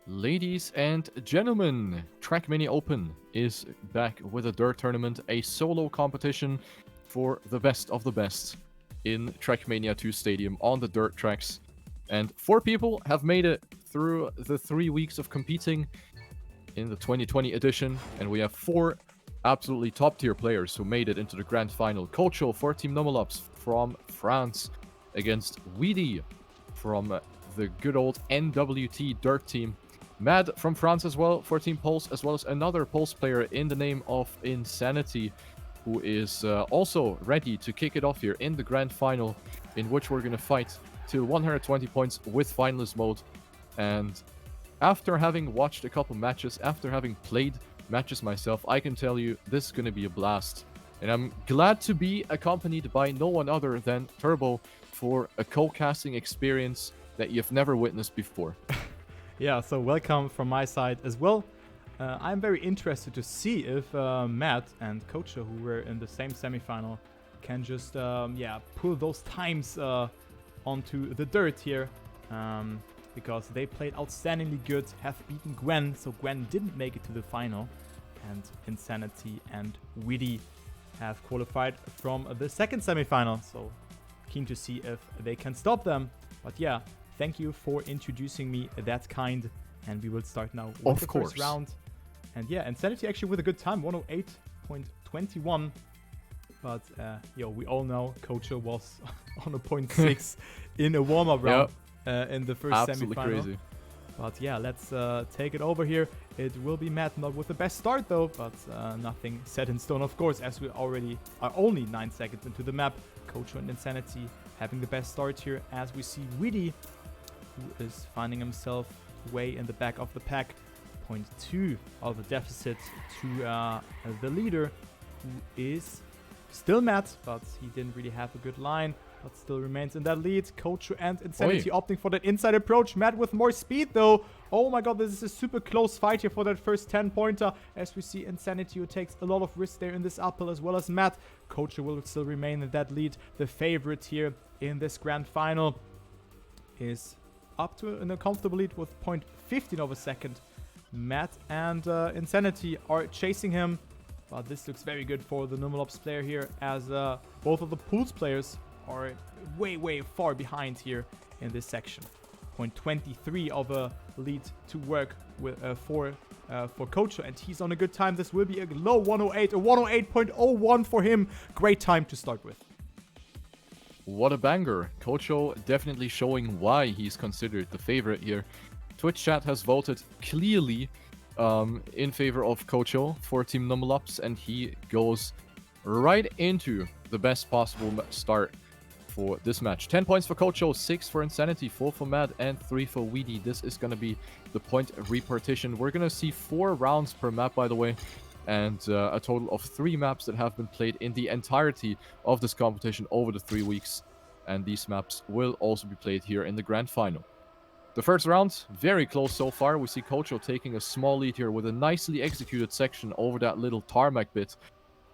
Ladies and gentlemen, Trackmania Open is back with a dirt tournament, a solo competition for the best of the best in Trackmania 2 Stadium on the dirt tracks. And 4 people have made it through the 3 weeks of competing in the 2020 edition, and we have 4 absolutely top tier players who made it into the grand final. Cocho for Team Nomolops from France against WiiDii from the good old NWT Dirt team. Mad from France as well for Team Pulse, as well as another Pulse player in the name of Insanity, who is also ready to kick it off here in the grand final, in which we're going to fight till 120 points with finalist mode. And after having watched a couple matches, after having played matches myself, I can tell you this is going to be a blast. And I'm glad to be accompanied by no one other than Turbo for a co-casting experience that you've never witnessed before. Yeah, so welcome from my side as well. I'm very interested to see if Matt and Cocho, who were in the same semifinal, can just pull those times onto the dirt here, because they played outstandingly good, have beaten Gwen, so Gwen didn't make it to the final, and Insanity and WiiDii have qualified from the second semifinal, so keen to see if they can stop them. But yeah, thank you for introducing me that kind, and we will start now with the first round. And yeah, Insanity actually with a good time, 108.21. But we all know Cocho was on a 0.6 in a warm-up round in the first Absolutely semifinal. Crazy. But yeah, let's take it over here. It will be Matt, not with the best start though, but nothing set in stone, of course, as we already are only 9 seconds into the map. Cocho and Insanity having the best start here, as we see WiiDii, who is finding himself way in the back of the pack. 0.2 of a deficit to the leader, who is still Matt, but he didn't really have a good line, but still remains in that lead. Cocho and Insanity opting for that inside approach. Matt with more speed though. Oh my god, this is a super close fight here for that first 10-pointer, as we see Insanity, who takes a lot of risk there in this uphill, as well as Matt. Cocho will still remain in that lead. The favorite here in this grand final is up to a comfortable lead with 0.15 of a second. Matt and Insanity are chasing him, but this looks very good for the Nomolops player here, as both of the Pulse players are way far behind here in this section. 0.23 of a lead to work with for Cocho, and he's on a good time. This will be a low 108, a 108.01 for him. Great time to start with. What a banger. Cocho definitely showing why he's considered the favorite here. Twitch chat has voted clearly in favor of Cocho for Team Nomolops, and he goes right into the best possible start for this match. 10 points for Cocho, 6 for Insanity, 4 for Mad, and 3 for WiiDii. This is going to be the point repartition. We're going to see 4 rounds per map, by the way, and a total of 3 maps that have been played in the entirety of this competition over the 3 weeks. And these maps will also be played here in the grand final. The first round, very close so far. We see Cocho taking a small lead here with a nicely executed section over that little tarmac bit.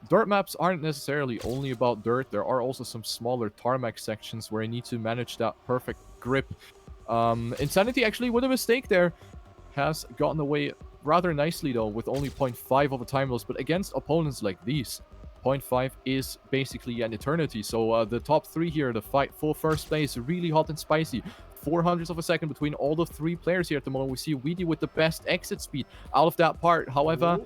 Dirt maps aren't necessarily only about dirt. There are also some smaller tarmac sections where you need to manage that perfect grip. Insanity actually, with a mistake there, has gotten away rather nicely though, with only 0.5 of a time loss. But against opponents like these, 0.5 is basically an eternity. So the top 3 here, the fight for first place, really hot and spicy. 400ths of a second between all the 3 players here at the moment. We see WiiDii with the best exit speed out of that part. However,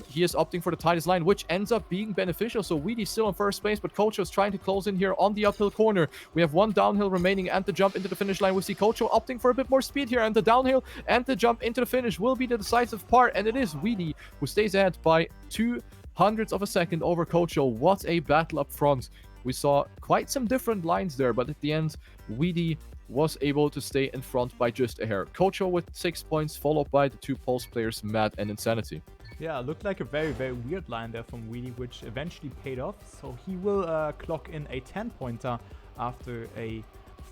he is opting for the tightest line, which ends up being beneficial. So WiiDii still in first place, but Cocho is trying to close in here on the uphill corner. We have 1 downhill remaining and the jump into the finish line. We see Cocho opting for a bit more speed here, and the downhill and the jump into the finish will be the decisive part, and it is WiiDii who stays ahead by 200ths of a second over Cocho. What a battle up front. We saw quite some different lines there, but at the end, WiiDii was able to stay in front by just a hair. Cocho with 6 points, followed by the 2 Pulse players, Mad and Insanity. Yeah, looked like a very weird line there from WiiDii, which eventually paid off. So he will clock in a 10-pointer after a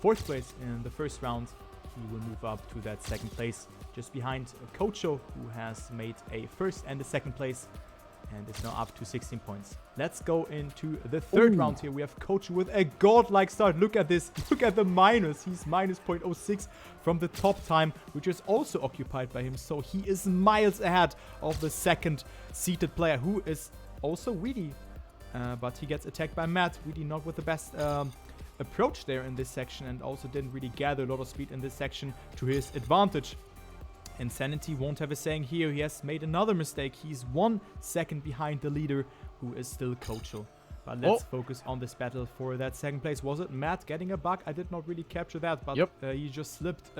4th place in the first round. He will move up to that 2nd place, just behind Cocho, who has made a 1st and a 2nd place. and is now up to 16 points. Let's go into the third round here. We have Cocho with a godlike start. Look at this. Look at the minus. He's minus 0.06 from the top time, which is also occupied by him. So he is miles ahead of the second seated player, who is also WiiDii. But he gets attacked by Matt. WiiDii not with the best approach there in this section, and also didn't really gather a lot of speed in this section to his advantage. Insanity won't have a saying here. He has made another mistake. He's 1 second behind the leader, who is still Cocho. But let's focus on this battle for that second place. Was it Matt getting a bug? I did not really capture that, but he just slipped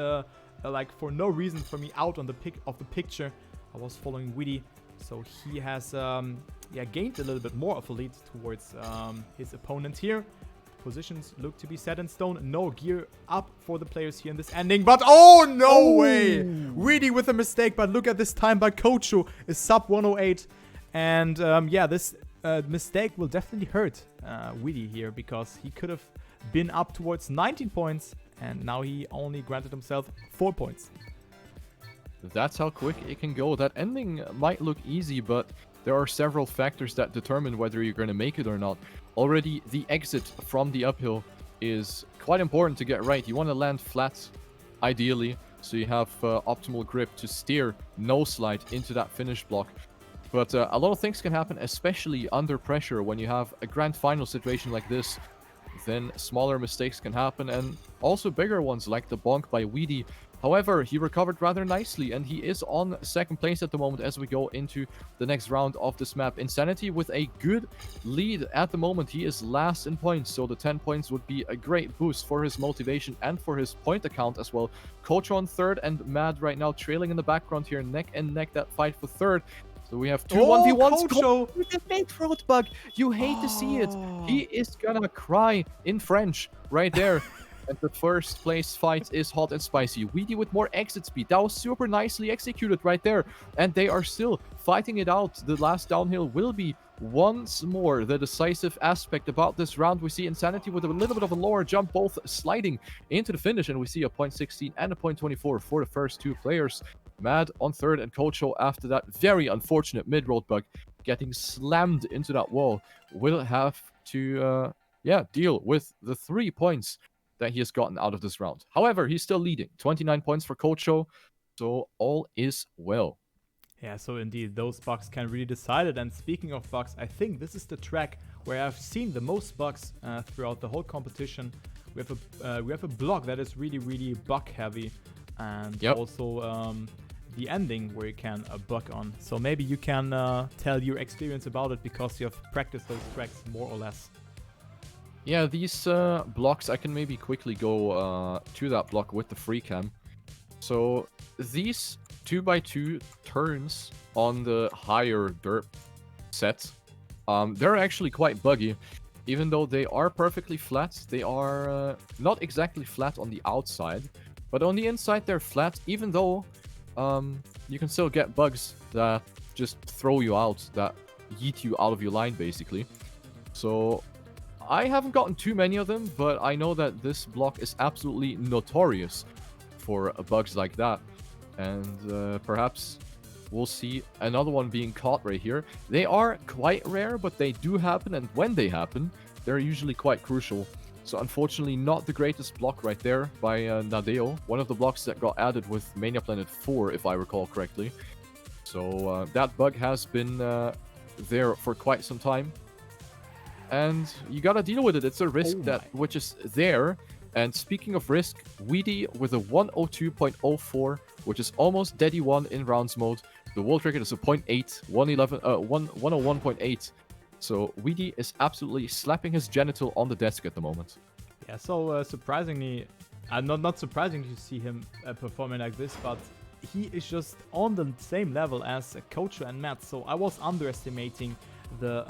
like for no reason for me out on the picture. I was following WiiDii, so he has gained a little bit more of a lead towards his opponent here. Positions look to be set in stone. No gear up for the players here in this ending. But oh, no way! WiiDii with a mistake. But look at this time by Cocho is sub 108. And this mistake will definitely hurt WiiDii here, because he could have been up towards 19 points. And now he only granted himself 4 points. That's how quick it can go. That ending might look easy, but there are several factors that determine whether you're going to make it or not. Already, the exit from the uphill is quite important to get right. You want to land flat, ideally, so you have optimal grip to steer no slide into that finish block. But a lot of things can happen, especially under pressure. When you have a grand final situation like this, then smaller mistakes can happen, and also bigger ones like the bonk by WiiDii. However, he recovered rather nicely, and he is on second place at the moment as we go into the next round of this map. Insanity with a good lead at the moment. He is last in points, so the 10 points would be a great boost for his motivation and for his point account as well. Cocho on third, and Mad right now trailing in the background here, neck and neck, that fight for third. So we have two 1v1s. Cocho with the fake throat bug. You hate to see it. He is gonna cry in French right there. And the first place fight is hot and spicy. WiiDii with more exit speed. That was super nicely executed right there. And they are still fighting it out. The last downhill will be once more the decisive aspect about this round. We see Insanity with a little bit of a lower jump, both sliding into the finish. And we see a 0.16 and a 0.24 for the first two players. Mad on third, and Cocho after that very unfortunate mid-road bug getting slammed into that wall will have to deal with the 3 points that he has gotten out of this round. However, he's still leading. 29 points for Cocho, so all is well. Yeah, so indeed, those bugs can really decide it. And speaking of bugs, I think this is the track where I've seen the most bugs throughout the whole competition. We have a block that is really, really bug heavy, and also the ending where you can bug on. So maybe you can tell your experience about it, because you have practiced those tracks more or less. Yeah, these blocks, I can maybe quickly go to that block with the free cam. So these 2x2 turns on the higher dirt set, they're actually quite buggy. Even though they are perfectly flat, they are not exactly flat on the outside, but on the inside they're flat, even though you can still get bugs that just throw you out, that yeet you out of your line, basically. So I haven't gotten too many of them, but I know that this block is absolutely notorious for bugs like that. And perhaps we'll see another one being caught right here. They are quite rare, but they do happen, and when they happen, they're usually quite crucial. So unfortunately, not the greatest block right there by Nadeo. One of the blocks that got added with Mania Planet 4, if I recall correctly. So that bug has been there for quite some time. And you gotta deal with it. It's a risk which is there. And speaking of risk, WiiDii with a 102.04, which is almost Daddy 1 in rounds mode. The world record is a 0.8, 101.8. So WiiDii is absolutely slapping his genital on the desk at the moment. Yeah, so surprisingly, not surprising to see him performing like this, but he is just on the same level as Cocho and Matt. So I was underestimating the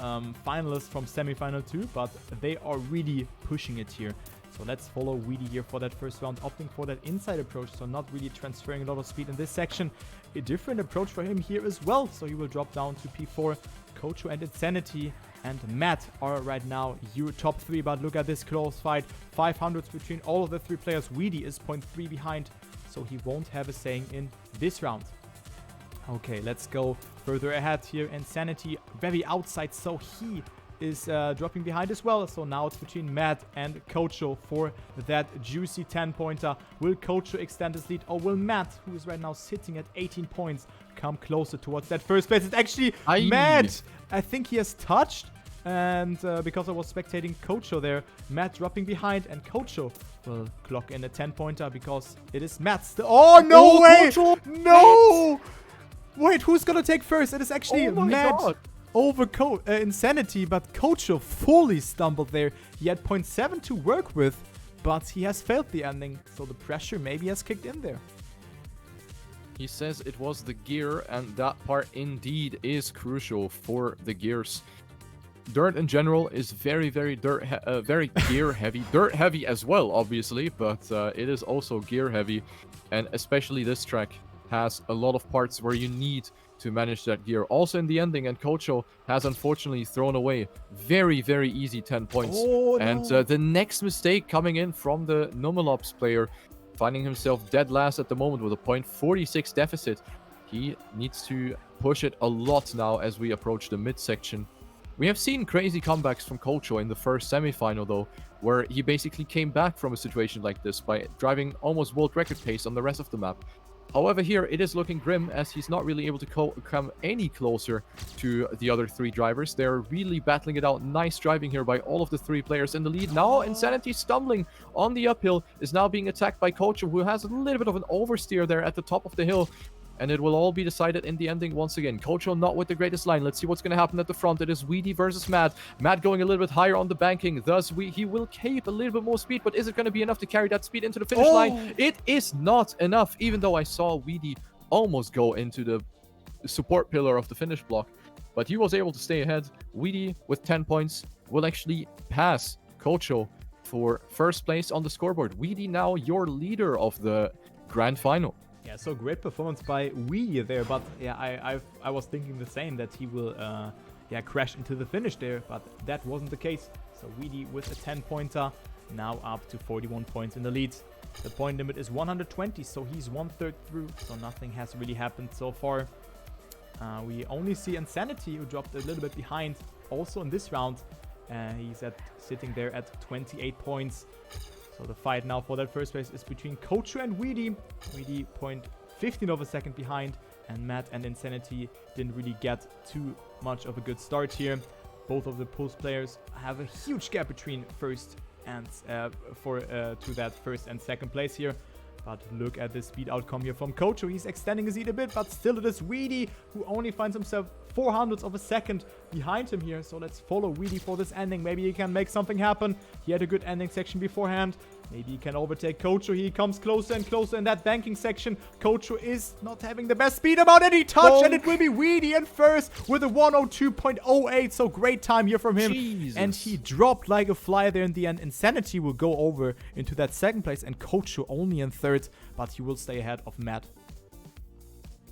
finalists from semi-final 2, but they are really pushing it here. So let's follow WiiDii here for that first round, opting for that inside approach, so not really transferring a lot of speed in this section. A different approach for him here as well, so he will drop down to P4. Cocho and Insanity and Matt are right now your top 3, but look at this close fight. 500s between all of the 3 players. WiiDii is 0.3 behind, so he won't have a saying in this round. Okay, let's go further ahead here. Insanity very outside, so he is dropping behind as well. So now it's between Matt and Cocho for that juicy 10-pointer. Will Cocho extend his lead, or will Matt, who is right now sitting at 18 points, come closer towards that first place? It's actually Matt. I think he has touched. And because I was spectating Cocho there, Matt dropping behind, and Cocho will clock in a 10-pointer because it is Matt's. Oh, no way! Cocho, No! Wait, who's gonna take first? It is actually Matt God. over Insanity, but Cocho fully stumbled there. He had 0.7 to work with, but he has failed the ending, so the pressure maybe has kicked in there. He says it was the gear, and that part indeed is crucial for the gears. Dirt in general is very gear heavy. Dirt heavy as well, obviously, but it is also gear heavy, and especially this track has a lot of parts where you need to manage that gear. Also in the ending, and Cocho has unfortunately thrown away very easy 10 points. Oh, and no. The next mistake coming in from the Numelops player, finding himself dead last at the moment with a 0.46 deficit. He needs to push it a lot now as we approach the midsection. We have seen crazy comebacks from Cocho in the first semi-final though, where he basically came back from a situation like this by driving almost world record pace on the rest of the map. However, here it is looking grim as he's not really able to come any closer to the other three drivers. They're really battling it out. Nice driving here by all of the three players in the lead. Now Insanity stumbling on the uphill is now being attacked by Cocho, who has a little bit of an oversteer there at the top of the hill. And it will all be decided in the ending once again. Cocho not with the greatest line. Let's see what's going to happen at the front. It is WiiDii versus Matt. Matt going a little bit higher on the banking. Thus, he will cape a little bit more speed. But is it going to be enough to carry that speed into the finish line? It is not enough. Even though I saw WiiDii almost go into the support pillar of the finish block. But he was able to stay ahead. WiiDii with 10 points will actually pass Cocho for first place on the scoreboard. WiiDii now your leader of the grand final. Yeah, so great performance by WiiDii there, but yeah, I was thinking the same, that he will crash into the finish there, but that wasn't the case. So WiiDii with a 10-pointer, now up to 41 points in the lead. The point limit is 120, so he's 1/3 through, so nothing has really happened so far. We only see Insanity, who dropped a little bit behind also in this round. He's sitting there at 28 points. So the fight now for that first place is between Cocho and WiiDii. WiiDii 0.15 of a second behind, and Matt and Insanity didn't really get too much of a good start here. Both of the Pulse players have a huge gap between first and to that first and second place here. But look at the speed outcome here from Cocho. He's extending his lead a bit, but still it is WiiDii who only finds himself 0.04 of a second behind him here. So let's follow WiiDii for this ending. Maybe he can make something happen. He had a good ending section beforehand. Maybe he can overtake Cocho. He comes closer and closer in that banking section. Cocho is not having the best speed about any touch, and it will be WiiDii in first with a 102.08. So great time here from him. Jesus. And he dropped like a fly there in the end. Insanity will go over into that second place, and Cocho only in third, but he will stay ahead of Matt.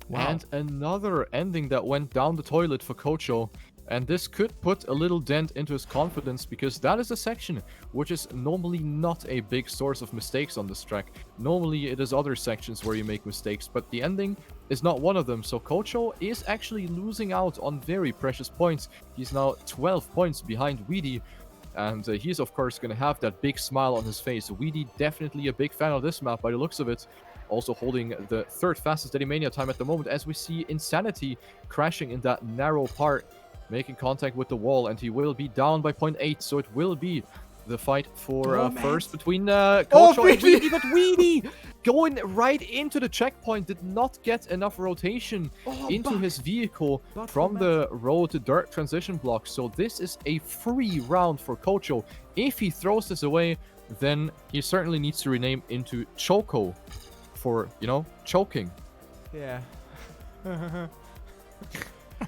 Wow. And another ending that went down the toilet for Cocho. And this could put a little dent into his confidence, because that is a section which is normally not a big source of mistakes on this track. Normally it is other sections where you make mistakes, but the ending is not one of them. So Cocho is actually losing out on very precious points. He's now 12 points behind WiiDii. And he's of course going to have that big smile on his face. WiiDii definitely a big fan of this map by the looks of it. Also holding the third fastest Dedimania time at the moment, as we see Insanity crashing in that narrow part, making contact with the wall, and he will be down by 0.8. So it will be the fight for first between Cocho and WiiDii. But WiiDii going right into the checkpoint, did not get enough rotation into his vehicle from the road to dirt transition block. So this is a free round for Cocho. If he throws this away, then he certainly needs to rename into Choco for, you know, choking. Yeah.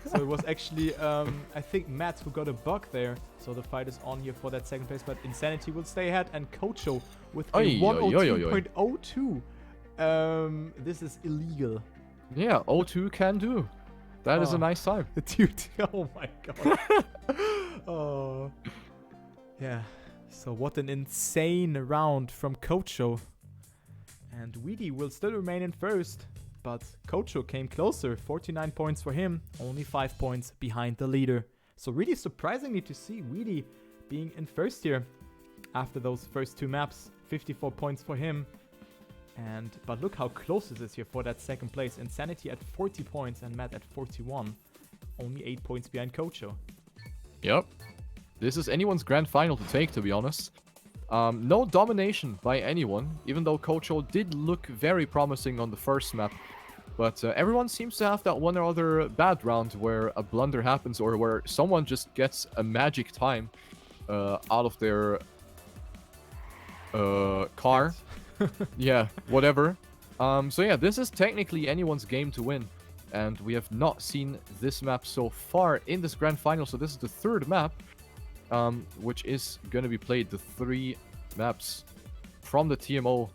So it was actually, I think, Matt who got a bug there. So the fight is on here for that second place, but Insanity will stay ahead, and Cocho with a 102.02. This is illegal. Yeah, 02 can do. That is a nice time. Dude, oh my god. Oh. Yeah. So what an insane round from Cocho. And WiiDii will still remain in first. but Cocho came closer. 49 points for him, only 5 points behind the leader. So really surprisingly to see WiiDii being in first here after those first 2 maps. 54 points for him. But look how close this is here for that second place. Insanity at 40 points and Matt at 41. Only 8 points behind Cocho. Yep. This is anyone's grand final to take, to be honest. No domination by anyone, even though Cocho did look very promising on the first map. But everyone seems to have that one or other bad round where a blunder happens or where someone just gets a magic time out of their car. Yeah, whatever. So yeah, this is technically anyone's game to win. And we have not seen this map so far in this grand final. So this is the third map, which is going to be played. The 3 maps from the TMO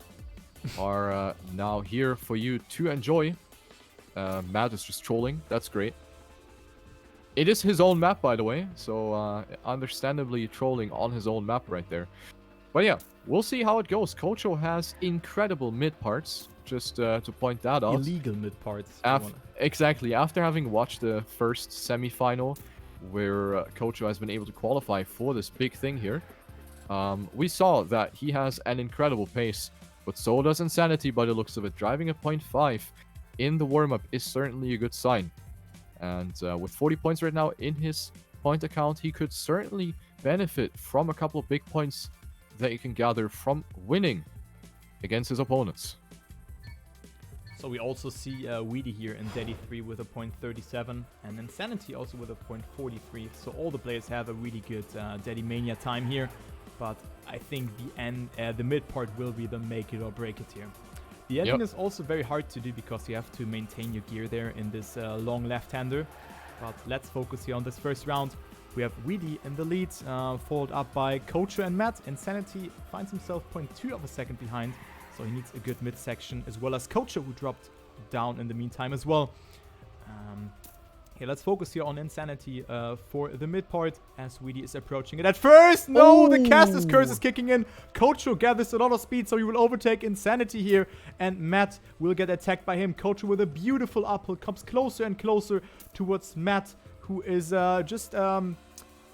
are now here for you to enjoy. Matt is just trolling. That's great. It is his own map, by the way. So understandably trolling on his own map right there. But yeah, we'll see how it goes. Cocho has incredible mid parts, just to point that out. Illegal mid parts. Exactly. After having watched the first semi-final, where Cocho has been able to qualify for this big thing here, we saw that he has an incredible pace, but so does Insanity by the looks of it. Driving a 0.5 in the warm-up is certainly a good sign. And with 40 points right now in his point account, he could certainly benefit from a couple of big points that you can gather from winning against his opponents. So we also see WiiDii here in Daddy 3 with a 0.37 and Insanity also with a 0.43. So all the players have a really good Daddy Mania time here. But I think the mid part will be the make it or break it here. The ending is also very hard to do because you have to maintain your gear there in this long left-hander. But let's focus here on this first round. We have WiiDii in the lead, followed up by Cocho and Matt. Insanity finds himself 0.2 of a second behind, so he needs a good midsection, as well as Cocho, who dropped down in the meantime as well. Let's focus here on Insanity for the mid part, as WiiDii is approaching it at first. No, the caster's curse is kicking in. Cocho gathers a lot of speed, so he will overtake Insanity here, and Matt will get attacked by him. Cocho with a beautiful uphill comes closer and closer towards Matt, who is just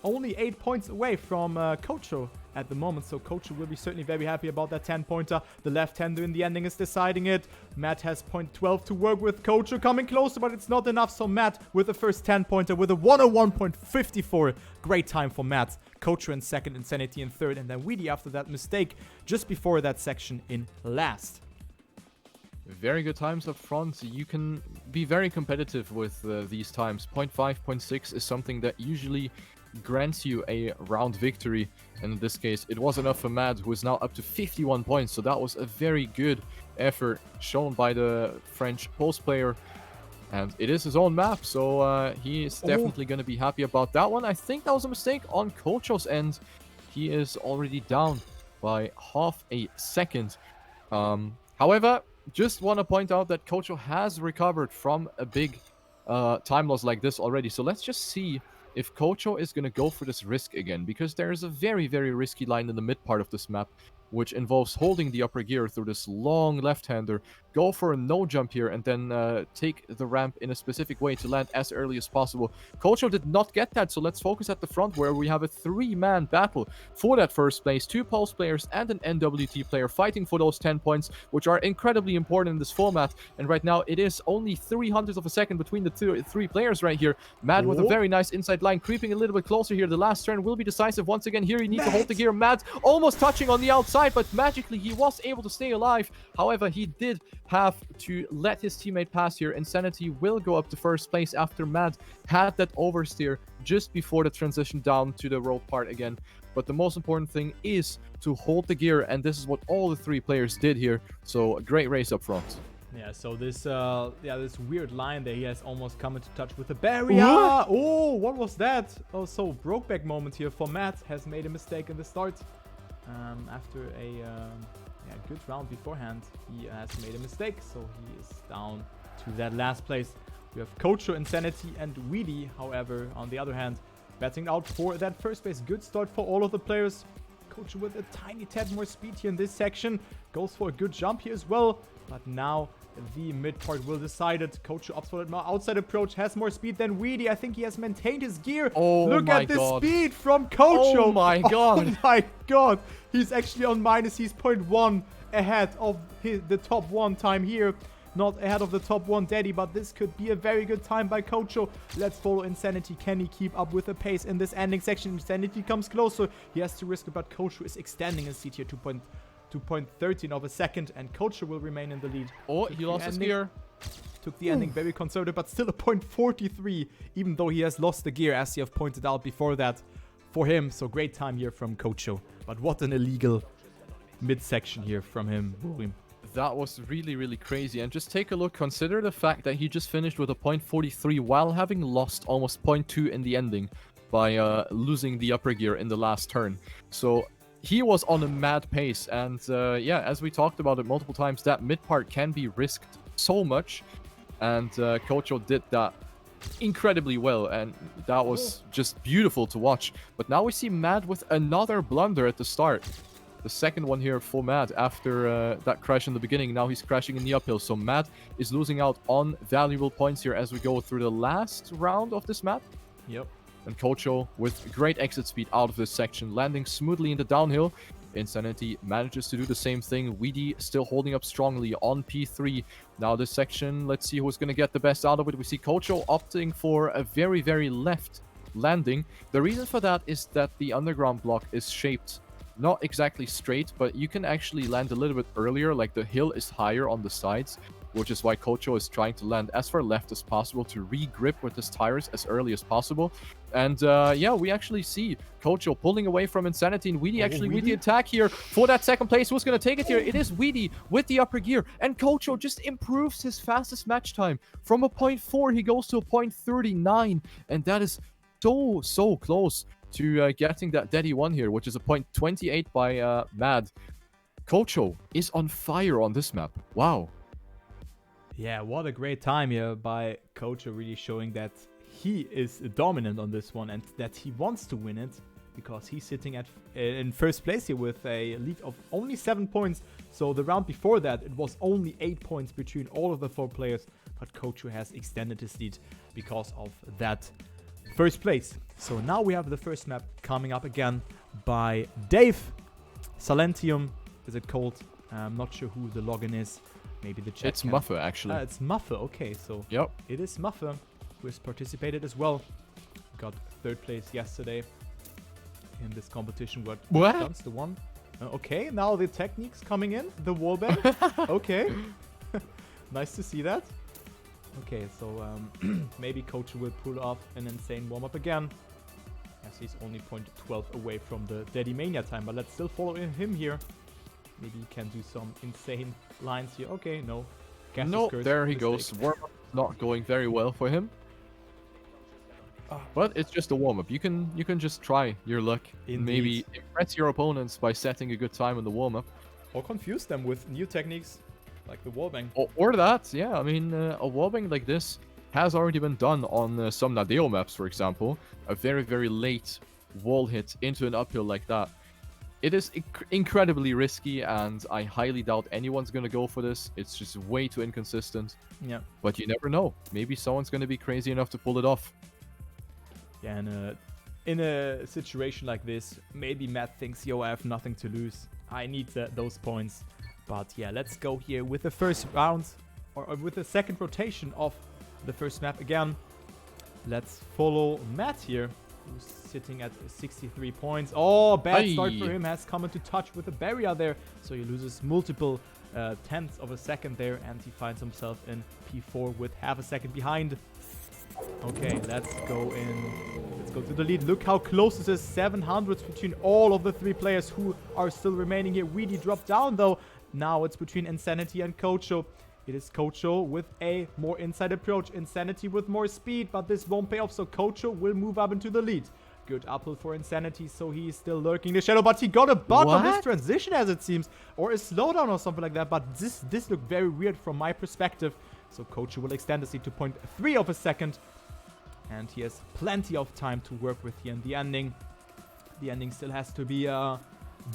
only 8 points away from Cocho at the moment. So Cocho will be certainly very happy about that 10-pointer. The left-hander in the ending is deciding it. Matt has 0.12 to work with. Cocho coming closer, but it's not enough. So Matt with the first 10-pointer with a 101.54. Great time for Matt. Cocho in second, Insanity in third, and then WiiDii after that mistake just before that section in last. Very good times up front. You can be very competitive with these times. 0.5, 0.6 is something that usually grants you a round victory, and in this case it was enough for Matt, who is now up to 51 points. So that was a very good effort shown by the French post player, and it is his own map, so he is definitely going to be happy about that one. I think that was a mistake on Cocho's end. He is already down by half a second. However, just want to point out that Cocho has recovered from a big time loss like this already. So let's just see if Cocho is going to go for this risk again, because there is a very, very risky line in the mid part of this map, which involves holding the upper gear through this long left-hander, go for a no-jump here, and then take the ramp in a specific way to land as early as possible. Cocho did not get that, so let's focus at the front, where we have a 3-man battle for that first place. 2 Pulse players and an NWT player fighting for those 10 points, which are incredibly important in this format. And right now, it is only 0.03 of a second between the three players right here. Matt with a very nice inside line, creeping a little bit closer here. The last turn will be decisive once again. Here, you need to hold the gear. Matt almost touching on the outside, but magically he was able to stay alive. However, he did have to let his teammate pass here. Insanity will go up to first place after Matt had that oversteer just before the transition down to the road part again. But the most important thing is to hold the gear, and this is what all the 3 players did here. So a great race up front. Yeah, so this this weird line that he has almost come into touch with the barrier. Oh, what was that? Oh, so Brokeback moment here for Matt. Has made a mistake in the start. After a good round beforehand, he has made a mistake, so he is down to that last place. We have Cocho, Insanity, and WiiDii, however, on the other hand, batting out for that first place. Good start for all of the players. Cocho with a tiny tad more speed here in this section. Goes for a good jump here as well. But now the mid part will decide it. Cocho opts for it. Outside approach has more speed than WiiDii. I think he has maintained his gear. Oh Look my at the god. speed from Cocho. Oh my god. Oh my god. He's actually on minus. He's 0.1 ahead of the top 1 time here. Not ahead of the top 1 Daddy, but this could be a very good time by Cocho. Let's follow Insanity. Can he keep up with the pace in this ending section? Insanity comes closer. He has to risk it, but Cocho is extending his lead here to 2.13 of a second, and Cocho will remain in the lead. Oh, he lost his gear. Took the ending very conservative, but still a 0.43, even though he has lost the gear, as you have pointed out before that, for him. So great time here from Cocho. But what an illegal midsection here from him. That was really, really crazy. And just take a look. Consider the fact that he just finished with a 0.43 while having lost almost 0.2 in the ending by losing the upper gear in the last turn. So he was on a mad pace. And yeah, as we talked about it multiple times, that mid part can be risked so much. And Cocho did that incredibly well. And that was just beautiful to watch. But now we see Mad with another blunder at the start. The second one here for Mad after that crash in the beginning. Now he's crashing in the uphill. So Mad is losing out on valuable points here as we go through the last round of this map. Yep. And Cocho with great exit speed out of this section, landing smoothly in the downhill. Insanity manages to do the same thing. WiiDii still holding up strongly on P3. Now this section, let's see who's going to get the best out of it. We see Cocho opting for a very, very left landing. The reason for that is that the underground block is shaped not exactly straight, but you can actually land a little bit earlier. Like the hill is higher on the sides, which is why Cocho is trying to land as far left as possible to re-grip with his tires as early as possible. And yeah, we actually see Cocho pulling away from Insanity, and WiiDii actually with the attack here for that second place. Who's going to take it here? It is WiiDii with the upper gear, and Cocho just improves his fastest match time. From a 0.4, he goes to a 0.39, and that is so close to getting that Daddy 1 here, which is a 0.28 by Mad. Cocho is on fire on this map. Wow. Yeah, what a great time here by Cocho, really showing that he is dominant on this one and that he wants to win it, because he's sitting at in first place here with a lead of only 7 points. So the round before that, it was only 8 points between all of the 4 players, but Cocho has extended his lead because of that first place. So now we have the first map coming up again by Dave. Silentium, is it called? I'm not sure who the login is. Maybe the chat. It's Muffer, actually. It's Muffer, okay. So yep, it is Muffer who has participated as well. Got 3rd place yesterday in this competition. What? That's the one. Okay, now the techniques coming in. The wallbang. Okay. Nice to see that. Okay, so maybe Cocho will pull off an insane warm-up again, as he's only 0.12 away from the Daddy Mania time, but let's still follow him here. Maybe he can do some insane lines here. Okay, no. No, there he goes. Warm-up not going very well for him. But it's just a warm-up. You can just try your luck. Indeed. Maybe impress your opponents by setting a good time in the warm-up. Or confuse them with new techniques, like the wallbang. Or that, yeah. I mean, a wallbang like this has already been done on some Nadeo maps, for example. A very, very late wall hit into an uphill like that. It is incredibly risky, and I highly doubt anyone's going to go for this. It's just way too inconsistent. Yeah. But you never know. Maybe someone's going to be crazy enough to pull it off. Yeah, and in a situation like this, maybe Matt thinks, yo, I have nothing to lose. I need those points. But yeah, let's go here with the first round, or with the second rotation of the first map again. Let's follow Matt here, who's sitting at 63 points. Oh, bad start for him. Has come into touch with the barrier there, so he loses multiple tenths of a second there, and he finds himself in P4 with half a second behind. Okay, let's go to the lead. Look how close this is. 700s between all of the 3 players who are still remaining here. WiiDii dropped down though. Now it's between Insanity and Cocho. It is Cocho with a more inside approach. Insanity with more speed, but this won't pay off, so Cocho will move up into the lead. Good uphill for Insanity, so he is still lurking in the shadow, but he got a bot on this transition, as it seems, or a slowdown or something like that, but this looked very weird from my perspective. So Cocho will extend his lead to 0.3 of a second, and he has plenty of time to work with here in the ending. The ending still has to be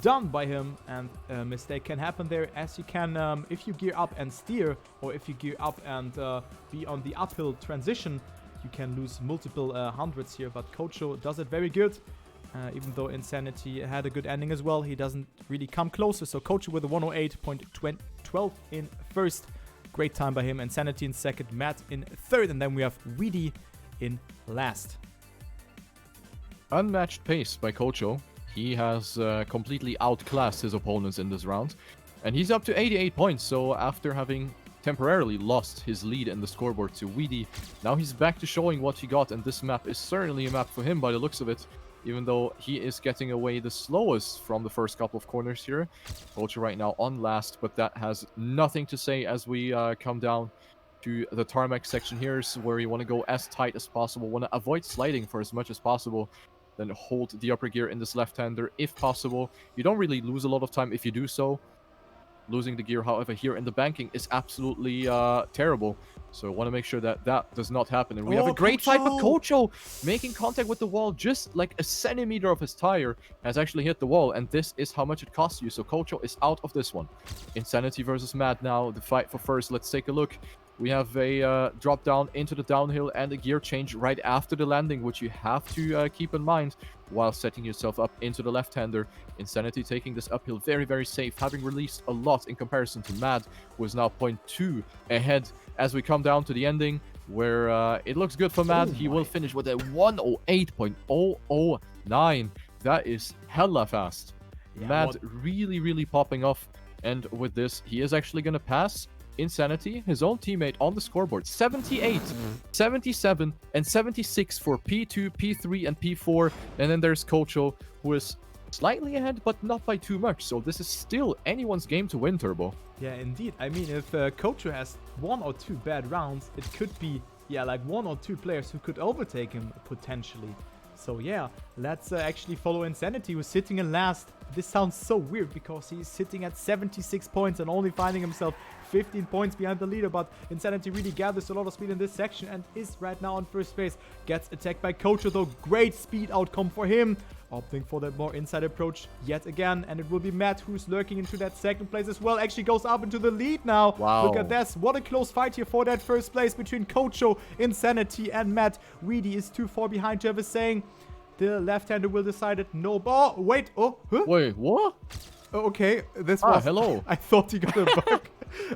done by him, and a mistake can happen there, as you can, if you gear up and steer, or if you gear up and be on the uphill transition, you can lose multiple hundreds here, but Cocho does it very good. Even though Insanity had a good ending as well, he doesn't really come closer. So Cocho with a 108.12 in first. Great time by him. Insanity in second, Matt in third, and then we have WiiDii in last. Unmatched pace by Cocho. He has completely outclassed his opponents in this round. And he's up to 88 points, so after having temporarily lost his lead in the scoreboard to WiiDii, now he's back to showing what he got, and this map is certainly a map for him by the looks of it. Even though he is getting away the slowest from the first couple of corners here. Cocho right now on last, but that has nothing to say as we come down to the tarmac section here, where you want to go as tight as possible, want to avoid sliding for as much as possible, then hold the upper gear in this left-hander if possible. You don't really lose a lot of time if you do so. Losing the gear, however, here in the banking is absolutely terrible. So I want to make sure that that does not happen. And we have a great fight, but Cocho making contact with the wall just like a centimeter of his tire has actually hit the wall. And this is how much it costs you. So Cocho is out of this one. Insanity versus Mad now. The fight for first. Let's take a look. We have a drop down into the downhill and a gear change right after the landing, which you have to keep in mind while setting yourself up into the left-hander. Insanity taking this uphill very, very safe, having released a lot in comparison to Mad, who is now 0.2 ahead as we come down to the ending, where it looks good for Mad. He will finish with a 108.009. That is hella fast. Yeah, Mad really, really popping off. And with this, he is actually going to pass Insanity, his own teammate, on the scoreboard. 78, 77, and 76 for P2, P3, and P4. And then there's Cocho, who is slightly ahead, but not by too much. So this is still anyone's game to win, Turbo. Yeah, indeed. I mean, if Cocho has 1 or 2 bad rounds, it could be, yeah, like 1 or 2 players who could overtake him potentially. So yeah, let's actually follow Insanity, who's sitting in last. This sounds so weird because he's sitting at 76 points and only finding himself 15 points behind the leader, but Insanity really gathers a lot of speed in this section and is right now on first base. Gets attacked by Cocho though. Great speed outcome for him. Opting for that more inside approach yet again, and it will be Matt who's lurking into that second place as well. Actually goes up into the lead now. Wow. Look at this. What a close fight here for that first place between Cocho, Insanity, and Matt. WiiDii is too far behind, Jeff is saying. The left-hander will decide it. No ball. Wait. Oh, huh? Wait, what? Oh, okay, this was... hello. I thought he got a bug.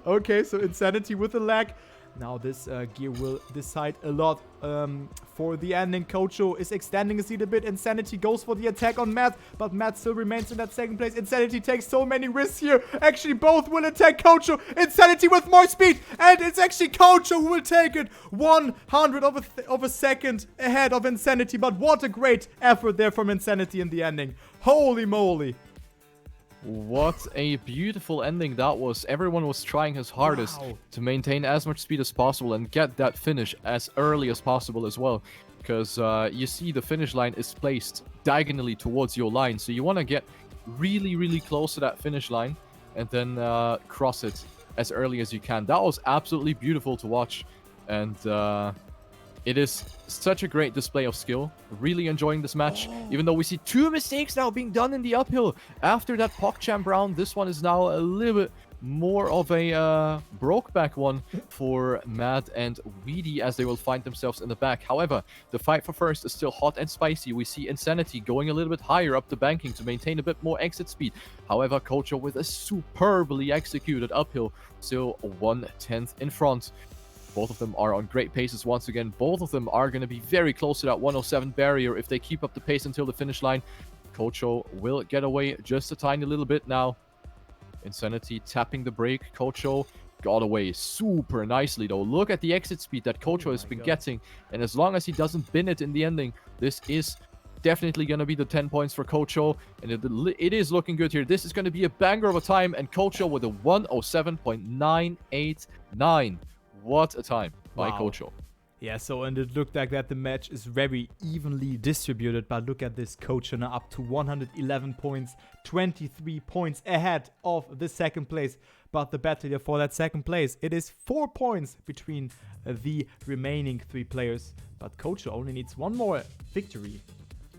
Okay, so Insanity with a lag. Now this gear will decide a lot for the ending. Cocho is extending his lead a bit. Insanity goes for the attack on Matt, but Matt still remains in that second place. Insanity takes so many risks here. Actually, both will attack Cocho. Insanity with more speed, and it's actually Cocho who will take it. 100 of a second ahead of Insanity, but what a great effort there from Insanity in the ending. Holy moly. What a beautiful ending that was. Everyone was trying his hardest to maintain as much speed as possible and get that finish as early as possible as well. Because you see the finish line is placed diagonally towards your line. So you want to get really, really close to that finish line and then cross it as early as you can. That was absolutely beautiful to watch. And it is such a great display of skill. Really enjoying this match. Even though we see 2 mistakes now being done in the uphill. After that PogChamp round, this one is now a little bit more of a broke back one for Mad and WiiDii, as they will find themselves in the back. However, the fight for first is still hot and spicy. We see Insanity going a little bit higher up the banking to maintain a bit more exit speed. However, Cocho with a superbly executed uphill, still 1/10 in front. Both of them are on great paces once again. Both of them are going to be very close to that 107 barrier if they keep up the pace until the finish line. Cocho will get away just a tiny little bit now. Insanity tapping the brake. Cocho got away super nicely though. Look at the exit speed that Cocho has been getting. And as long as he doesn't bin it in the ending, this is definitely going to be the 10 points for Cocho. And it is looking good here. This is going to be a banger of a time. And Cocho with a 107.989. What a time by Cocho. Yeah, so and it looked like that the match is very evenly distributed, but look at this. Cocho now up to 111 points, 23 points ahead of the second place. But the battle here for that second place, it is 4 points between the remaining 3 players. But Cocho only needs 1 more victory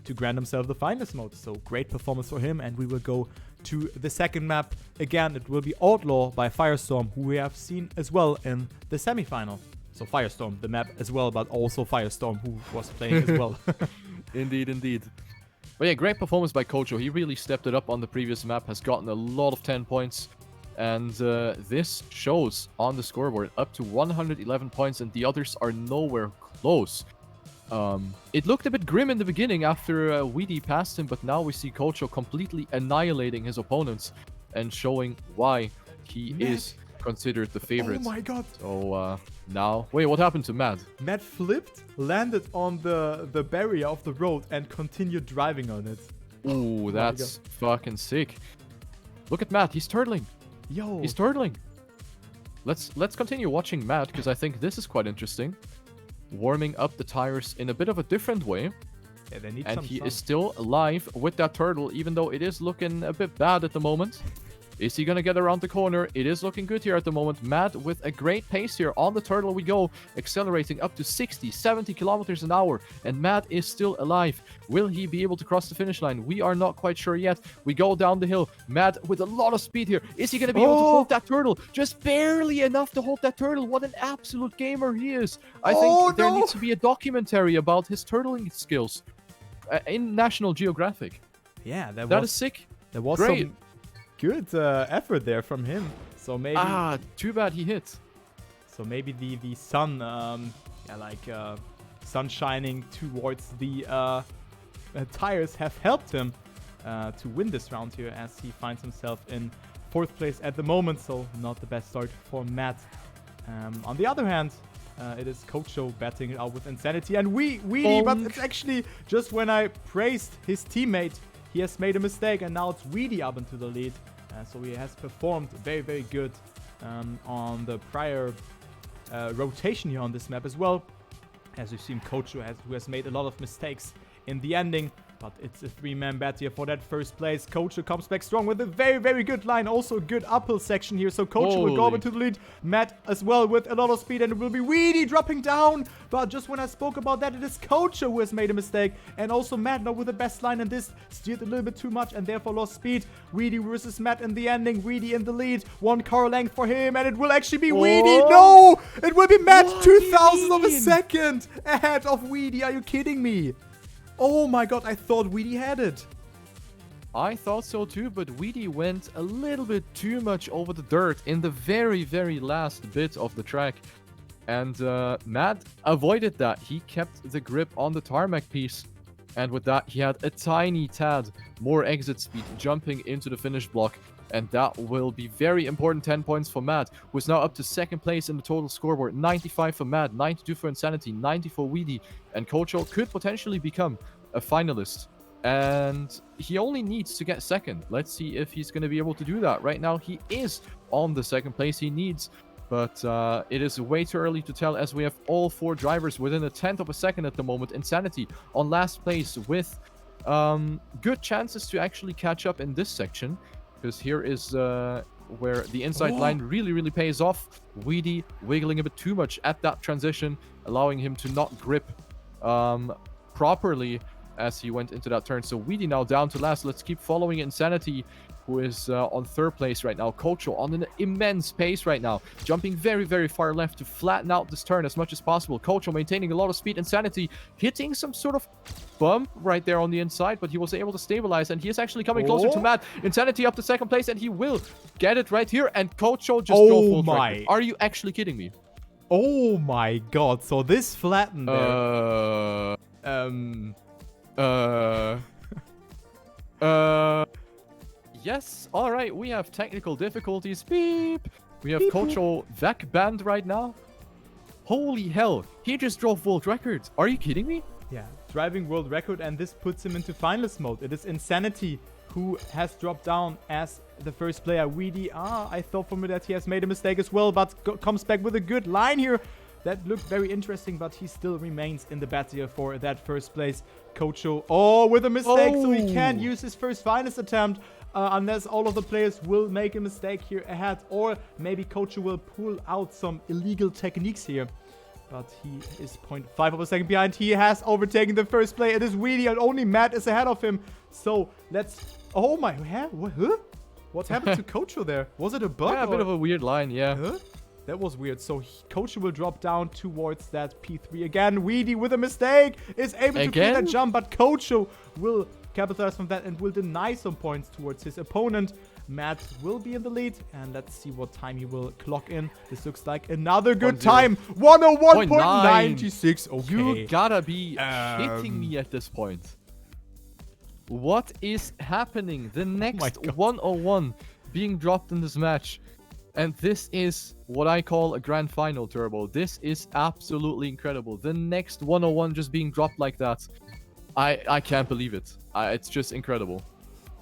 to grant himself the finalist mode. So great performance for him, and we will go to the second map. Again, it will be Outlaw by Firestorm, who we have seen as well in the semifinal. So Firestorm, the map as well, but also Firestorm, who was playing as well. Indeed, indeed. But yeah, great performance by Cocho. He really stepped it up on the previous map, has gotten a lot of 10 points. And this shows on the scoreboard up to 111 points, and the others are nowhere close. It looked a bit grim in the beginning after WiiDii passed him, but now we see Cocho completely annihilating his opponents and showing why he is considered the favorite. Oh my god. So now... Wait, what happened to Matt? Matt flipped, landed on the barrier of the road, and continued driving on it. Ooh, that's fucking sick. Look at Matt, he's turtling. Yo. He's turtling. Let's continue watching Matt, because I think this is quite interesting. Warming up the tires in a bit of a different way. Yeah, they need and some he sun. is still alive with that turtle, even though it is looking a bit bad at the moment. Is he going to get around the corner? It is looking good here at the moment. Matt with a great pace here. On the turtle we go, accelerating up to 60, 70 kilometers an hour. And Matt is still alive. Will he be able to cross the finish line? We are not quite sure yet. We go down the hill. Matt with a lot of speed here. Is he going to be able to hold that turtle? Just barely enough to hold that turtle. What an absolute gamer he is. I think there needs to be a documentary about his turtling skills in National Geographic. Yeah, that is sick. There was great. Some good effort there from him. So maybe... too bad he hit. So maybe the sun, sun shining towards the tires have helped him to win this round here, as he finds himself in 4th place at the moment. So not the best start for Matt. On the other hand, it is Cocho batting it out with Insanity and WiiDii, but it's actually just when I praised his teammate, he has made a mistake, and now it's WiiDii up into the lead. So he has performed very, very good on the prior rotation here on this map as well. As you've seen, Cocho who has made a lot of mistakes in the ending. But it's a 3-man battle here for that first place. Cocho comes back strong with a very, very good line. Also a good uphill section here. So Cocho will go over to the lead. Matt as well with a lot of speed. And it will be WiiDii dropping down. But just when I spoke about that, it is Cocho who has made a mistake. And also Matt now with the best line. And this steered a little bit too much and therefore lost speed. WiiDii versus Matt in the ending. WiiDii in the lead. 1 car length for him. And it will actually be WiiDii. No! It will be Matt 2,000 of a second ahead of WiiDii. Are you kidding me? Oh my god, I thought WiiDii had it. I thought so too, but WiiDii went a little bit too much over the dirt in the very, very last bit of the track. And Matt avoided that. He kept the grip on the tarmac piece. And with that, he had a tiny tad more exit speed jumping into the finish block. And that will be very important 10 points for Matt, who is now up to 2nd place in the total scoreboard. 95 for Matt, 92 for Insanity, 90 for WiiDii. And Cocho could potentially become a finalist. And he only needs to get 2nd. Let's see if he's going to be able to do that. Right now, he is on the 2nd place he needs. But it is way too early to tell, as we have all 4 drivers within a 10th of a second at the moment. Insanity on last place with good chances to actually catch up in this section. Because here is where the inside line really, really pays off. WiiDii wiggling a bit too much at that transition, allowing him to not grip properly as he went into that turn. So WiiDii now down to last. Let's keep following Insanity, who is on 3rd place right now. Cocho on an immense pace right now, jumping very, very far left to flatten out this turn as much as possible. Cocho maintaining a lot of speed. Insanity hitting some sort of bump right there on the inside, but he was able to stabilize, and he is actually coming closer to Matt. Insanity up to 2nd place, and he will get it right here, and Cocho just drove full record. Are you actually kidding me? Oh my god, so this flattened Yes, alright, we have technical difficulties. Beep! We have Cocho VAC banned right now. Holy hell, he just drove world record. Are you kidding me? Yeah, driving world record, and this puts him into finalist mode. It is Insanity who has dropped down as the first player. WiiDii, I thought for me that he has made a mistake as well, but comes back with a good line here. That looked very interesting, but he still remains in the battle for that first place. Cocho, with a mistake, so he can't use his first finalist attempt. Unless all of the players will make a mistake here ahead, or maybe Cocho will pull out some illegal techniques here. but he is 0.5 of a second behind. He has overtaken the first play. It is WiiDii, and only Matt is ahead of him. So let's... Oh my... Huh? What happened to Cocho there? Was it a bug? Yeah, a bit of a weird line, yeah. Huh? That was weird. So Cocho will drop down towards that P3 again. WiiDii with a mistake is able to clear that jump, but Cocho will capitalize from that and will deny some points towards his opponent. Matt will be in the lead, and let's see what time he will clock in. This looks like another good time. 101.96. Okay. You gotta be hitting me at this point. What is happening? The next 101 being dropped in this match. And this is what I call a grand final, Turbo. This is absolutely incredible. The next 101 just being dropped like that. I can't believe it. It's just incredible.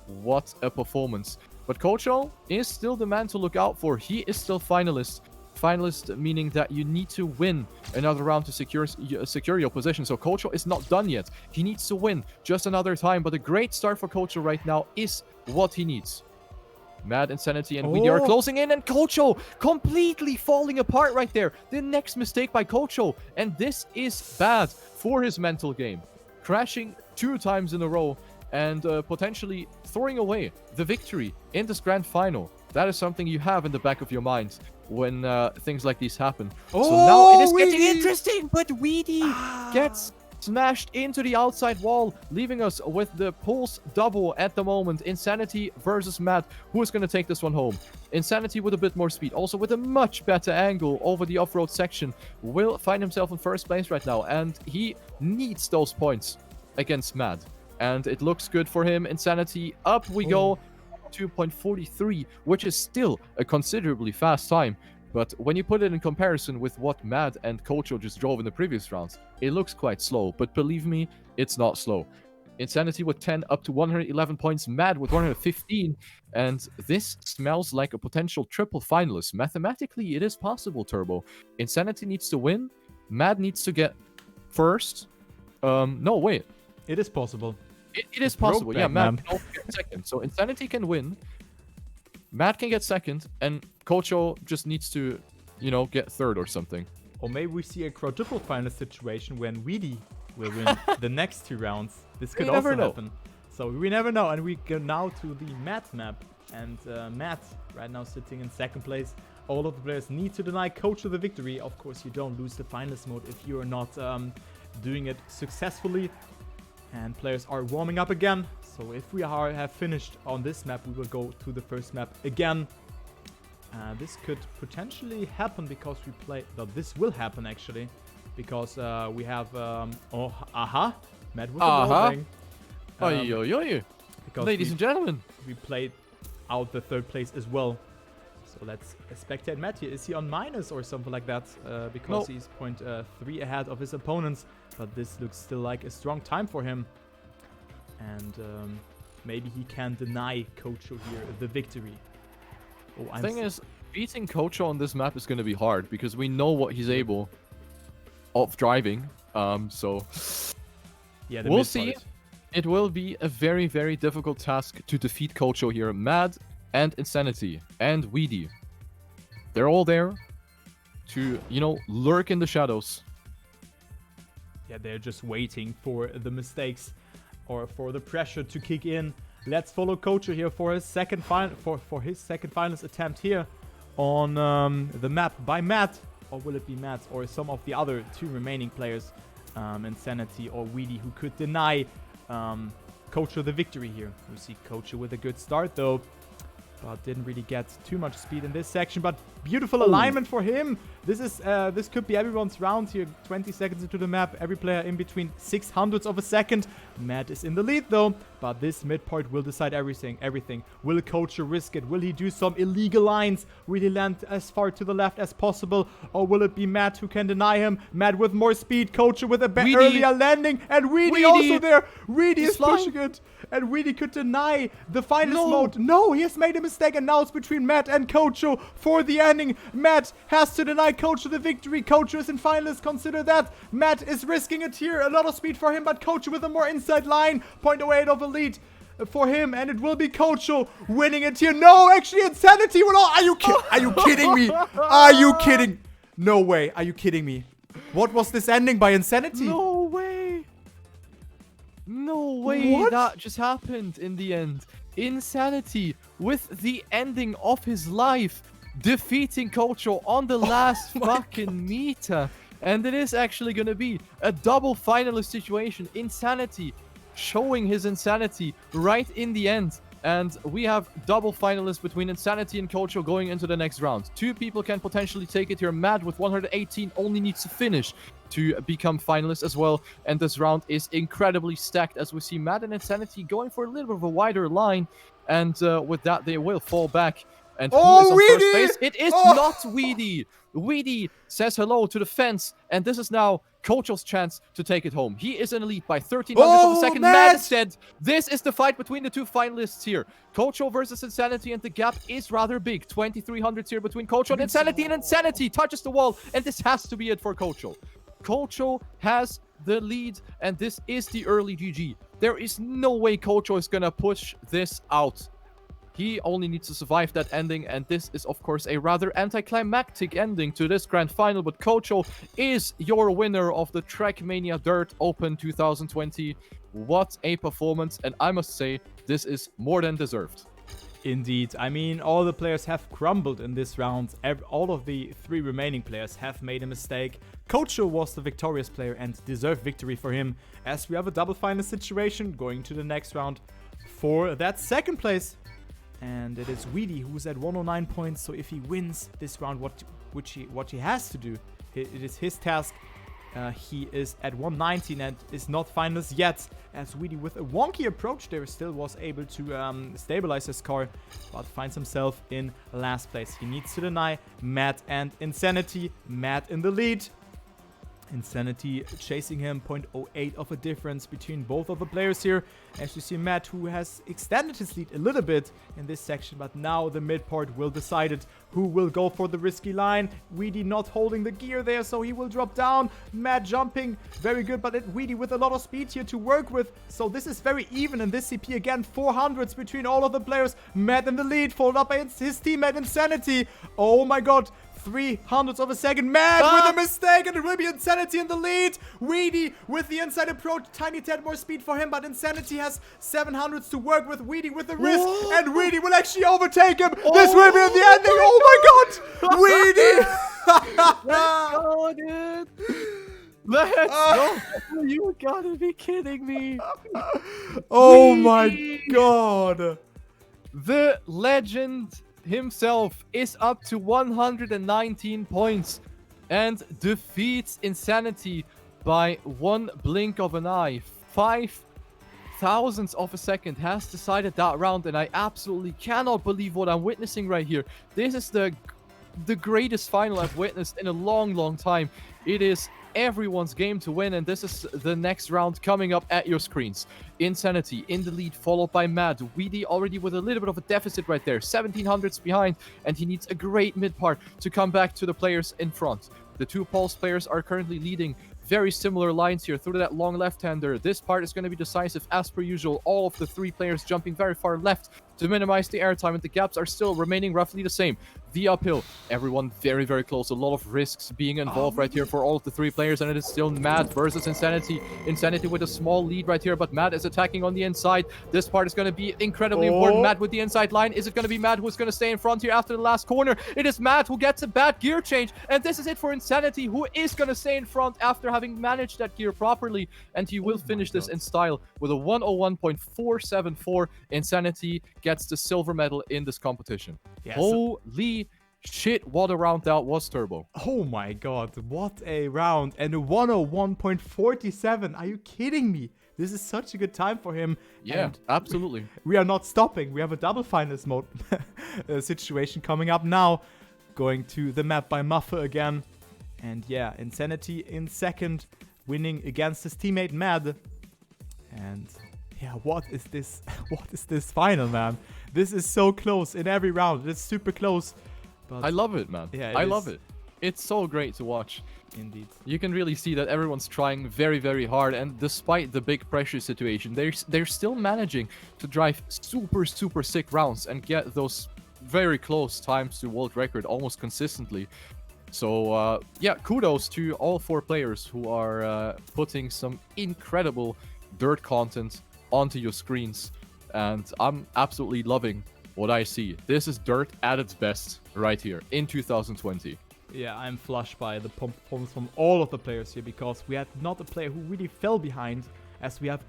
What a performance. But Cocho is still the man to look out for. He is still finalist. Finalist meaning that you need to win another round to secure your position. So Cocho is not done yet. He needs to win just another time. But a great start for Cocho right now is what he needs. Mad Insanity and WiiDii are closing in, and Cocho completely falling apart right there. The next mistake by Cocho, and this is bad for his mental game. Crashing 2 times in a row and potentially throwing away the victory in this grand final. That is something you have in the back of your mind when things like these happen. So now it is getting interesting, but WiiDii gets smashed into the outside wall, leaving us with the pulse double at the moment. Insanity versus Matt. Who is going to take this one home? Insanity with a bit more speed, also with a much better angle over the off-road section, will find himself in first place right now, and he needs those points against Matt. And it looks good for him. Insanity, up we go. 2.43, which is still a considerably fast time. But when you put it in comparison with what Mad and Cocho just drove in the previous rounds, it looks quite slow. But believe me, it's not slow. Insanity with 10 up to 111 points, Mad with 115. And this smells like a potential triple finalist. Mathematically, it is possible, Turbo. Insanity needs to win. Mad needs to get first. No, wait. It is possible. It is possible. Yeah, Mad can also get second. So Insanity can win. Matt can get second, and Cocho just needs to, you know, get third or something. Or maybe we see a quadruple final situation when WiiDii will win the next 2 rounds. This could also happen. So we never know. And we go now to the Matt map. And Matt right now sitting in second place. All of the players need to deny Cocho the victory. Of course, you don't lose the finalist mode if you are not doing it successfully. And players are warming up again. So if we have finished on this map, we will go to the first map again. This could potentially happen because we play... No, this will happen actually. Because we have... Matt with the because ladies and gentlemen. We played out the 3rd place as well. So let's spectate Matt here. Is he on minus or something like that? Because he's 0.3 ahead of his opponents. But this looks still like a strong time for him. And maybe he can deny Cocho here the victory. The thing is, beating Cocho on this map is going to be hard because we know what he's able of driving. So yeah, we'll see. It will be a very, very difficult task to defeat Cocho here. Mad and Insanity and WiiDii. They're all there to, you know, lurk in the shadows. Yeah, they're just waiting for the mistakes or for the pressure to kick in. Let's follow Cocho here for his second finalist attempt here on the map by Matt. Or will it be Matt or some of the other 2 remaining players, Insanity or WiiDii, who could deny Cocho the victory here. We see Cocho with a good start though, but didn't really get too much speed in this section. But beautiful alignment for him. This could be everyone's round here. 20 seconds into the map. Every player in between 600ths of a second. Matt is in the lead though, but this mid part will decide everything. Will Cocho risk it? Will he do some illegal lines? Will he land as far to the left as possible? Or will it be Matt who can deny him? Matt with more speed. Cocho with a earlier landing. And WiiDii also there. WiiDii is pushing it. And WiiDii could deny the finals mode. No, he has made a mistake. And now it's between Matt and Cocho for the ending. Matt has to deny Cocho the victory. Cocho is in finals. Consider that. Matt is risking it here. A lot of speed for him, but Cocho with a more inside line. 0.08 of a lead for him, and it will be Cocho winning it here. No, actually, Insanity will. Are you kidding me? Are you kidding? No way. Are you kidding me? What was this ending by Insanity? No way! No way What? that just happened in the end. Insanity with the ending of his life, defeating Cocho on the last fucking meter. And it is actually going to be a double finalist situation. Insanity showing his insanity right in the end. And we have double finalists between Insanity and Cocho going into the next round. Two people can potentially take it here. Mad with 118 only needs to finish to become finalists as well. And this round is incredibly stacked as we see Mad and Insanity going for a little bit of a wider line. And with that, they will fall back. And who is on first place? It is not WiiDii. WiiDii says hello to the fence. And this is now Cocho's chance to take it home. He is in a lead by 13 hundredths of a second. Mad said, this is the fight between the two finalists here. Cocho versus Insanity, and the gap is rather big. 2300s here between Cocho and Insanity. And Insanity touches the wall. And this has to be it for Cocho. Cocho has the lead, and this is the early GG. There is no way Cocho is going to push this out. He only needs to survive that ending, and this is, of course, a rather anticlimactic ending to this grand final, but Cocho is your winner of the Trackmania Open 2020. What a performance, and I must say, this is more than deserved. Indeed. I mean, all the players have crumbled in this round. All of the 3 remaining players have made a mistake. Cocho was the victorious player and deserved victory for him, as we have a double final situation going to the next round for that second place. And it is WiiDii who's at 109 points. So if he wins this round, what he has to do, it is his task. He is at 119 and is not finalist yet. As WiiDii, with a wonky approach there, still was able to stabilize his car, but finds himself in last place. He needs to deny Mad and Insanity. Mad in the lead. Insanity chasing him, 0.08 of a difference between both of the players here. As you see Matt, who has extended his lead a little bit in this section, but now the mid part will decide it. Who will go for the risky line? WiiDii not holding the gear there, so he will drop down. Matt jumping, very good, but WiiDii with a lot of speed here to work with. So this is very even in this CP again. 400s between all of the players. Matt in the lead, followed up by his teammate Insanity. Oh my god. 300ths of a second. Mad with a mistake, and it will be Insanity in the lead. WiiDii with the inside approach. Tiny tad more speed for him, but Insanity has 700s to work with. WiiDii with the risk, and WiiDii will actually overtake him. This will be the ending. Oh my god. WiiDii. Let's go, dude. Let's go. You gotta be kidding me. Oh my god. The legend himself is up to 119 points and defeats Insanity by one blink of an eye. 5,000ths of a second has decided that round, and I absolutely cannot believe what I'm witnessing right here. This is the greatest final I've witnessed in a long time. It is everyone's game to win, and this is the next round coming up at your screens. Insanity in the lead, followed by Mad. WiiDii already with a little bit of a deficit right there, 1700s behind, and he needs a great mid part to come back to the players in front. The two Pulse players are currently leading very similar lines here through that long left-hander. This part is going to be decisive as per usual. All of the 3 players jumping very far left to minimize the airtime, and the gaps are still remaining roughly the same. The uphill, everyone very close. A lot of risks being involved right here for all of the 3 players, and it is still Mad versus Insanity. Insanity with a small lead right here, but Mad is attacking on the inside. This part is going to be incredibly important. Mad with the inside line. Is it going to be Mad who's going to stay in front here after the last corner? It is Mad who gets a bad gear change, and this is it for Insanity, who is going to stay in front after having managed that gear properly, and he will finish this in style with a 101.474. Insanity gets the silver medal in this competition. Yes. Holy shit, what a round that was, Turbo. Oh my god, what a round. And a 101.47. Are you kidding me? This is such a good time for him. Yeah, and absolutely. We are not stopping. We have a double finals mode situation coming up now. Going to the map by Muffe again. And yeah, Insanity in second, winning against his teammate Mad. And yeah, what is this? What is this final, man? This is so close in every round. It's super close. But I love it, man. Yeah, I love it. It's so great to watch. Indeed. You can really see that everyone's trying very hard, and despite the big pressure situation, they're still managing to drive super sick rounds and get those very close times to world record almost consistently. So yeah, kudos to all 4 players who are putting some incredible dirt content onto your screens, and I'm absolutely loving what I see. This is dirt at its best right here in 2020. Yeah, I'm flushed by the performance from all of the players here, because we had not a player who really fell behind, as we have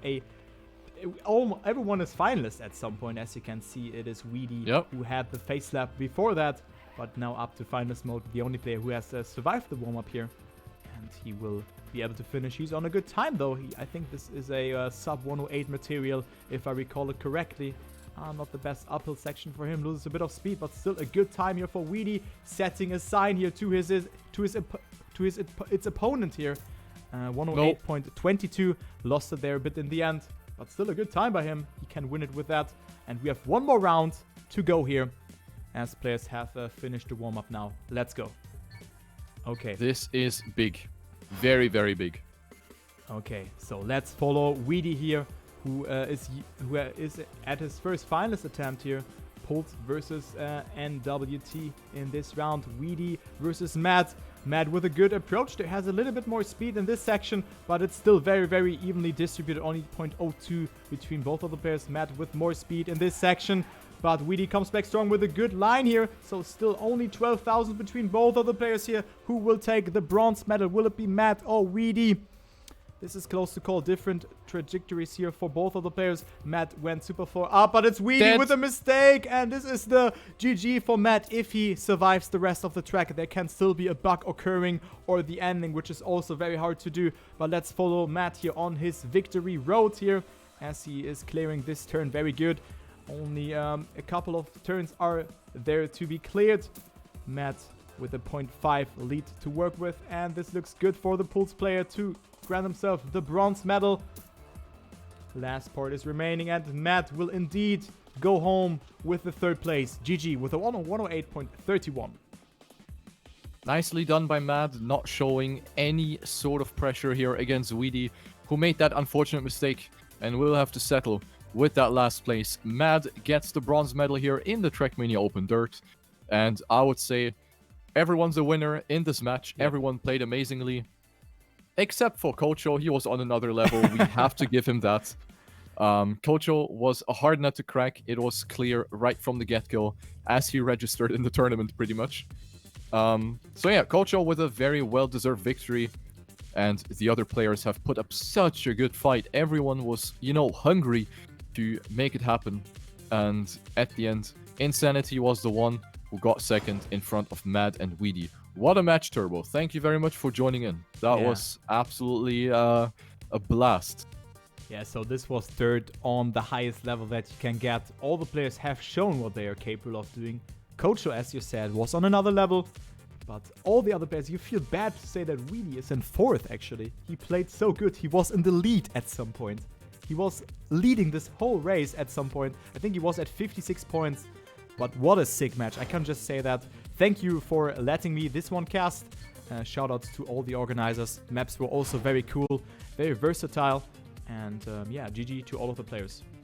everyone is finalist at some point. As you can see, it is WiiDii who had the face slap before that, but now up to finalist mode, the only player who has survived the warm-up here, and he will be able to finish. He's on a good time though. I think this is a sub 108 material, if I recall it correctly. Not the best uphill section for him, loses a bit of speed, but still a good time here for WiiDii, setting a sign here to its opponent here. 108.22, lost it there a bit in the end, but still a good time by him. He can win it with that, and we have one more round to go here, as players have finished the warm-up now. Let's go. Okay. This is big. Very, very big. Okay, so let's follow WiiDii here, who is at his first finalist attempt here. Pult versus NWT in this round. WiiDii versus Matt. Matt with a good approach. There has a little bit more speed in this section, but it's still very, very evenly distributed. Only 0.02 between both of the players. Matt with more speed in this section, but WiiDii comes back strong with a good line here. So still only 12,000 between both of the players here. Who will take the bronze medal? Will it be Matt or WiiDii? This is close to call. Different trajectories here for both of the players. Matt went super far up, but it's WiiDii with a mistake. And this is the GG for Matt. If he survives the rest of the track, there can still be a bug occurring or the ending, which is also very hard to do. But let's follow Matt here on his victory road here, as he is clearing this turn very good. Only a couple of turns are there to be cleared. Matt with a 0.5 lead to work with. And this looks good for the Pulse player to grant himself the bronze medal. Last part is remaining, and Matt will indeed go home with the 3rd place. GG with a 108.31. Nicely done by Matt, not showing any sort of pressure here against WiiDii, who made that unfortunate mistake and will have to settle with that last place. Matt gets the bronze medal here in the Trackmania Open Dirt, and I would say everyone's a winner in this match. Yep. Everyone played amazingly. Except for Cocho, he was on another level. We have to give him that. Cocho was a hard nut to crack. It was clear right from the get-go, as he registered in the tournament, pretty much. So yeah, Cocho with a very well-deserved victory. And the other players have put up such a good fight. Everyone was, hungry to make it happen. And at the end, Insanity was the one who got second in front of Mad and WiiDii. What a match, Turbo. Thank you very much for joining in. That was absolutely a blast. Yeah, so this was third on the highest level that you can get. All the players have shown what they are capable of doing. Cocho, as you said, was on another level. But all the other players, you feel bad to say that WiiDii is in 4th, actually. He played so good. He was in the lead at some point. He was leading this whole race at some point. I think he was at 56 points. But what a sick match. I can just say that. Thank you for letting me this one cast. Shout out to all the organizers. Maps were also very cool, very versatile. And yeah, GG to all of the players.